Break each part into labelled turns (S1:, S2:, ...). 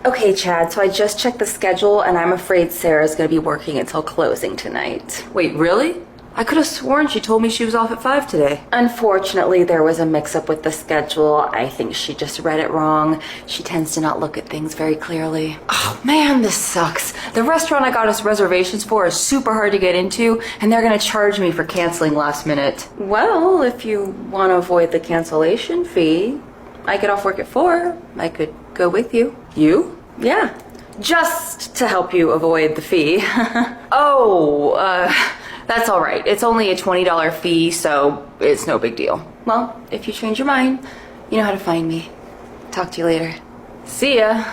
S1: Okay, Chad, so I just checked the schedule and I'm afraid Sarah's gonna be working until closing tonight.
S2: Wait, really? I could have sworn she told me she was off at 5 today.
S1: Unfortunately, there was a mix-up with the schedule. I think she just read it wrong. She tends to not look at things very clearly.
S2: Oh man, this sucks. The restaurant I got us reservations for is super hard to get into, and they're gonna charge me for canceling last minute.
S1: Well, if you want to avoid the cancellation fee, I get off work at 4. I could go with you.
S2: You?
S1: Yeah, just to help you avoid the fee.
S2: That's all right. It's only a $20 fee, so it's no big deal.
S1: Well, if you change your mind, you know how to find me. Talk to you later.
S2: See ya.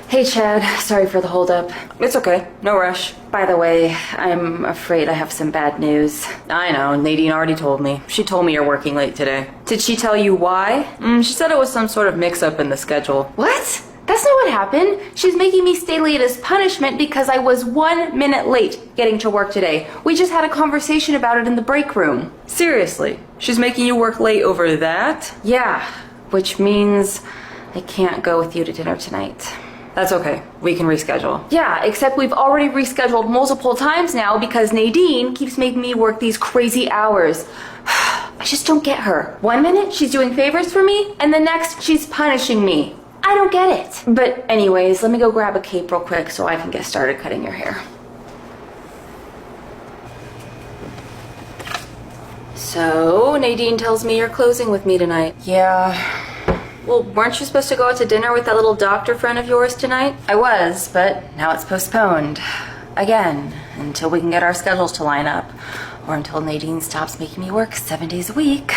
S1: Hey, Chad, sorry for the holdup.
S2: It's okay. No rush.
S1: By the way, I'm afraid I have some bad news.
S2: I know. Nadine already told me. She told me you're working late today.
S1: Did she tell you why?
S2: She said it was some sort of mix-up in the schedule.
S1: What? That's not what happened. She's making me stay late as punishment because I was 1 minute late getting to work today. We just had a conversation about it in the break room.
S2: Seriously? She's making you work late over that?
S1: Yeah, which means I can't go with you to dinner tonight.
S2: That's okay. We can reschedule.
S1: Yeah, except we've already rescheduled multiple times now because Nadine keeps making me work these crazy hours. I just don't get her. 1 minute she's doing favors for me, and the next she's punishing me. I don't get it. But anyways, let me go grab a cape real quick so I can get started cutting your hair. So, Nadine tells me you're closing with me tonight.
S2: Yeah.
S1: Well, weren't you supposed to go out to dinner with that little doctor friend of yours tonight? I was, but now it's postponed. Again, until we can get our schedules to line up. Or until Nadine stops making me work 7 days a week.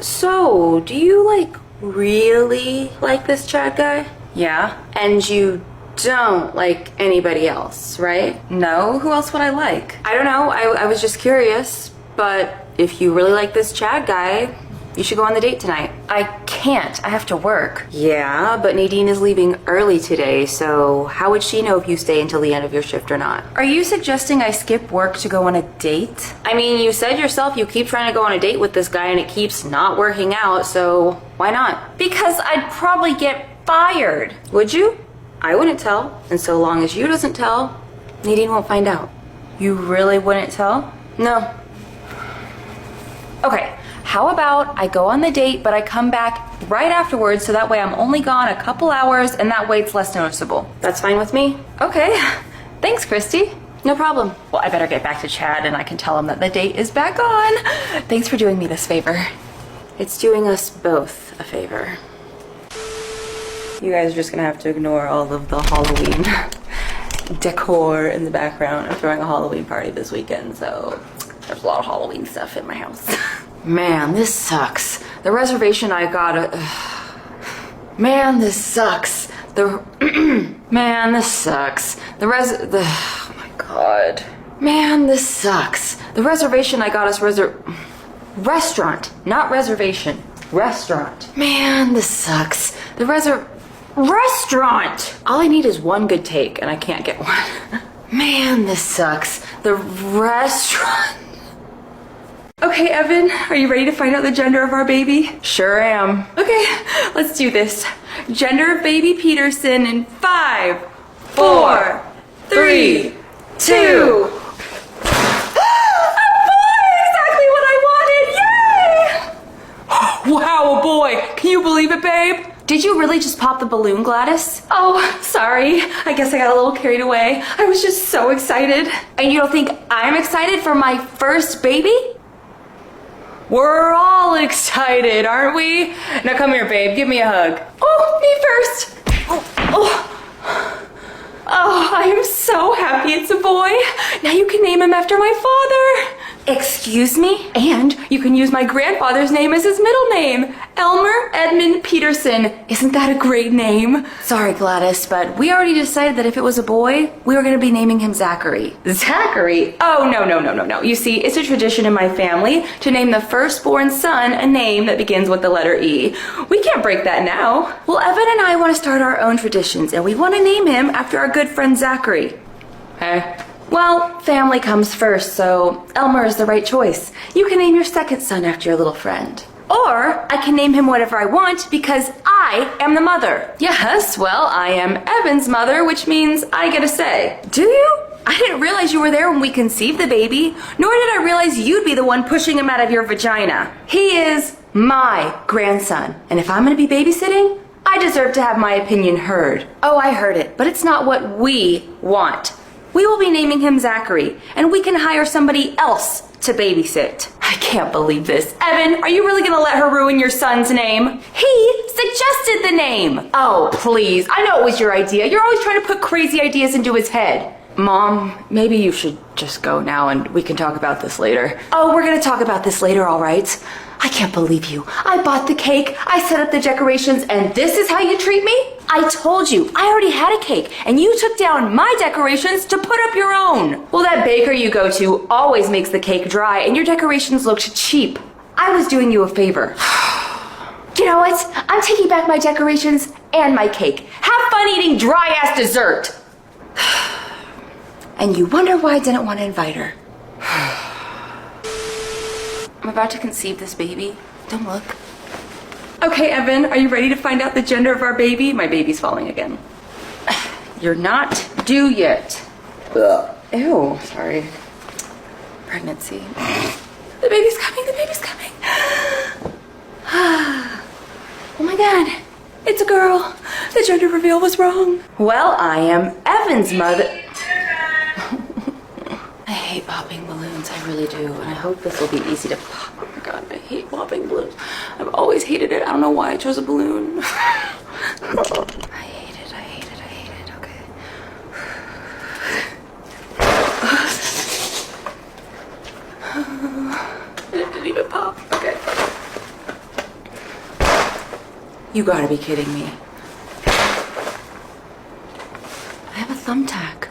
S1: So, do you, really like this Chad guy?
S2: Yeah?
S1: And you don't like anybody else, right?
S2: No? Who else would I like?
S1: I don't know. I was just curious. But if you really like this Chad guy, you should go on the date tonight.
S2: I can't. I have to work.
S1: Yeah, but Nadine is leaving early today, so how would she know if you stay until the end of your shift or not?
S2: Are you suggesting I skip work to go on a date?
S1: I mean, you said yourself you keep trying to go on a date with this guy and it keeps not working out, so why not?
S2: Because I'd probably get fired.
S1: Would you? I wouldn't tell, and so long as you doesn't tell, Nadine won't find out.
S2: You really wouldn't tell?
S1: No.
S2: Okay. How about I go on the date, but I come back right afterwards so that way I'm only gone a couple hours and that way it's less noticeable.
S1: That's fine with me.
S2: Okay. Thanks, Christy.
S1: No problem.
S2: Well, I better get back to Chad and I can tell him that the date is back on. Thanks for doing me this favor.
S1: It's doing us both a favor.
S2: You guys are just gonna have to ignore all of the Halloween decor in the background. I'm throwing a Halloween party this weekend, so there's a lot of Halloween stuff in my house.
S1: Man, this sucks. The reservation I got. Man, this sucks. Man, this sucks. Oh my god. Man, this sucks. The reservation I got us restaurant, not reservation. Restaurant. Man, this sucks. The restaurant. All I need is one good take, and I can't get one. Man, this sucks. The restaurant.
S2: Okay, Evan, are you ready to find out the gender of our baby?
S1: Sure am.
S2: Okay, let's do this. Gender of baby Peterson in 5, 4, 3, 2. Wow, a boy! Can you believe it, babe?
S1: Did you really just pop the balloon, Gladys?
S2: Oh, sorry. I guess I got a little carried away. I was just so excited.
S1: And you don't think I'm excited for my first baby?
S2: We're all excited, aren't we? Now come here, babe. Give me a hug.
S1: Oh, me first.
S2: Oh, I am so happy it's a boy. Now you can name him after my father.
S1: Excuse me?
S2: And you can use my grandfather's name as his middle name, Elmer Edmund Peterson. Isn't that a great name?
S1: Sorry, Gladys, but we already decided that if it was a boy, we were going to be naming him Zachary.
S2: Zachary? Oh, no. You see, it's a tradition in my family to name the firstborn son a name that begins with the letter E. We can't break that now.
S1: Well, Evan and I want to start our own traditions, and we want to name him after our good friend Zachary.
S2: Hey?
S1: Well, family comes first, so Elmer is the right choice. You can name your second son after your little friend.
S2: Or I can name him whatever I want because I am the mother.
S1: Yes, well, I am Evan's mother, which means I get a say.
S2: Do you? I didn't realize you were there when we conceived the baby, nor did I realize you'd be the one pushing him out of your vagina. He is my grandson, and if I'm gonna be babysitting, I deserve to have my opinion heard. Oh, I heard it, but it's not what we want. We will be naming him Zachary, and we can hire somebody else to babysit. I can't believe this. Evan, are you really gonna let her ruin your son's name? He suggested the name. Oh, please. I know it was your idea. You're always trying to put crazy ideas into his head.
S1: Mom, maybe you should just go now and we can talk about this later.
S2: Oh, we're gonna talk about this later, all right? I can't believe you. I bought the cake, I set up the decorations, and this is how you treat me? I told you, I already had a cake, and you took down my decorations to put up your own. Well, that baker you go to always makes the cake dry, and your decorations looked cheap. I was doing you a favor. You know what? I'm taking back my decorations and my cake. Have fun eating dry-ass dessert. And you wonder why I didn't want to invite her. I'm about to conceive this baby. Don't look. Okay, Evan, are you ready to find out the gender of our baby? My baby's falling again.
S1: You're not due yet.
S2: Ugh.
S1: Ew, sorry.
S2: Pregnancy. The baby's coming, the baby's coming. Oh my god, it's a girl. The gender reveal was wrong.
S1: Well, I am Evan's mother.
S2: I hate popping balloons, I really do. And I hope this will be easy to pop. Oh my god, I hate popping balloons. I've always hated it. I don't know why I chose a balloon. I hate it, I hate it, I hate it. Okay. It didn't even pop. Okay. You gotta be kidding me. I have a thumbtack.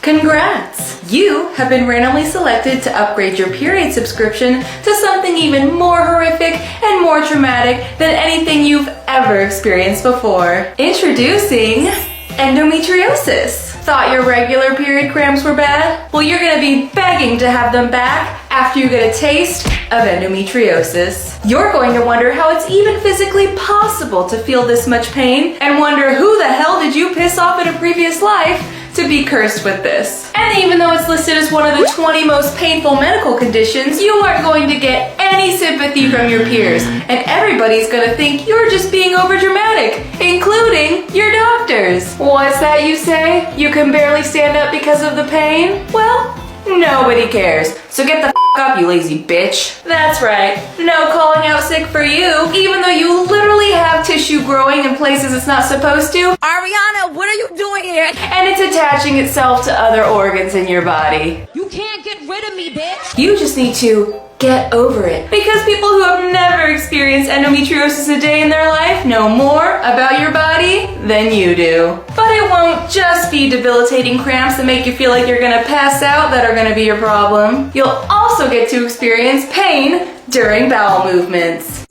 S2: Congrats! You have been randomly selected to upgrade your period subscription to something even more horrific and more traumatic than anything you've ever experienced before. Introducing endometriosis. Thought your regular period cramps were bad? Well, you're gonna be begging to have them back after you get a taste of endometriosis. You're going to wonder how it's even physically possible to feel this much pain and wonder who the hell did you piss off in a previous life to be cursed with this. And even though it's listed as one of the 20 most painful medical conditions, you aren't going to get any sympathy from your peers, and everybody's gonna think you're just being overdramatic, including your doctors. What's that you say? You can barely stand up because of the pain? Well, nobody cares. So get the f up, you lazy bitch. That's right. No calling out sick for you, even though you literally have tissue growing in places it's not supposed to.
S3: Ariana, what are you doing here?
S2: And it's attaching itself to other organs in your body.
S3: You can't get rid of me, bitch.
S2: You just need to get over it. Because people who have never experienced endometriosis a day in their life know more about your body than you do. But it won't just be debilitating cramps that make you feel like you're gonna pass out that are gonna be your problem. You'll also get to experience pain during bowel movements.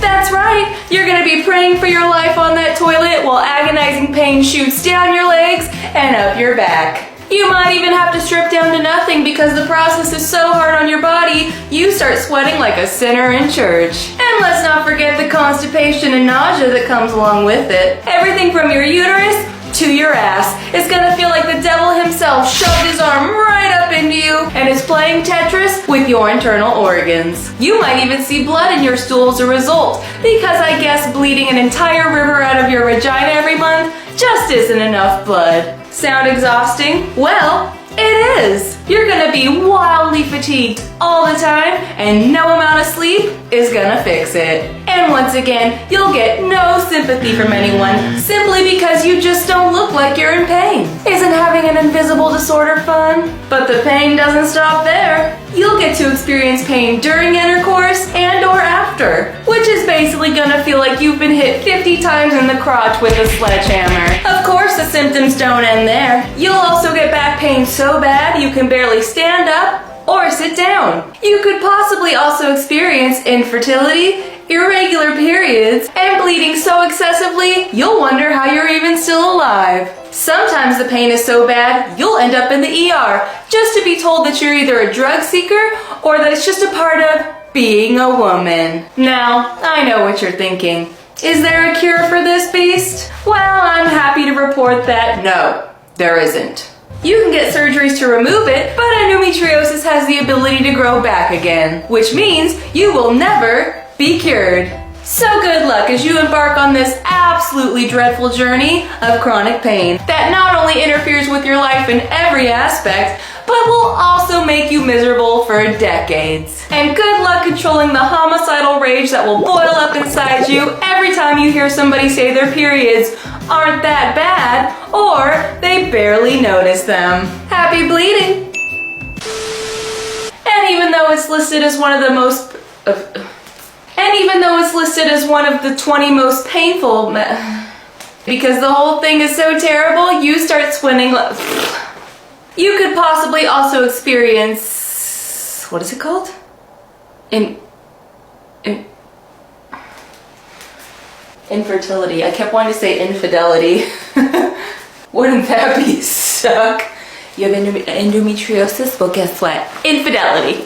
S2: That's right, you're gonna be praying for your life on that toilet while agonizing pain shoots down your legs and up your back. You might even have to strip down to nothing because the process is so hard on your body, you start sweating like a sinner in church. And let's not forget the constipation and nausea that comes along with it. Everything from your uterus to your ass. It's gonna feel like the devil himself shoved his arm right up into you and is playing Tetris with your internal organs. You might even see blood in your stool as a result, because I guess bleeding an entire river out of your vagina every month just isn't enough blood. Sound exhausting? Well, it is. You're gonna be wildly fatigued all the time, and no amount of sleep is gonna fix it. And once again, you'll get no sympathy from anyone simply because you just don't look like you're in pain. Isn't having an invisible disorder fun? But the pain doesn't stop there. You'll get to experience pain during intercourse and or after, which is basically gonna feel like you've been hit 50 times in the crotch with a sledgehammer. Of course, the symptoms don't end there. You'll also get back pain so bad you can barely stand up or sit down. You could possibly also experience infertility irregular periods, and bleeding so excessively, you'll wonder how you're even still alive. Sometimes the pain is so bad, you'll end up in the ER, just to be told that you're either a drug seeker or that it's just a part of being a woman. Now, I know what you're thinking. Is there a cure for this beast? Well, I'm happy to report that no, there isn't. You can get surgeries to remove it, but endometriosis has the ability to grow back again, which means you will never be cured. So good luck as you embark on this absolutely dreadful journey of chronic pain that not only interferes with your life in every aspect, but will also make you miserable for decades. And good luck controlling the homicidal rage that will boil up inside you every time you hear somebody say their periods aren't that bad or they barely notice them. Happy bleeding! And even though it's listed as one of the most... And even though it's listed as one of the 20 most painful, because the whole thing is so terrible, you start swimming. You could possibly also experience, what is it called? Infertility. I kept wanting to say infidelity. Wouldn't that be suck? You have endometriosis? Well, guess what? Infidelity.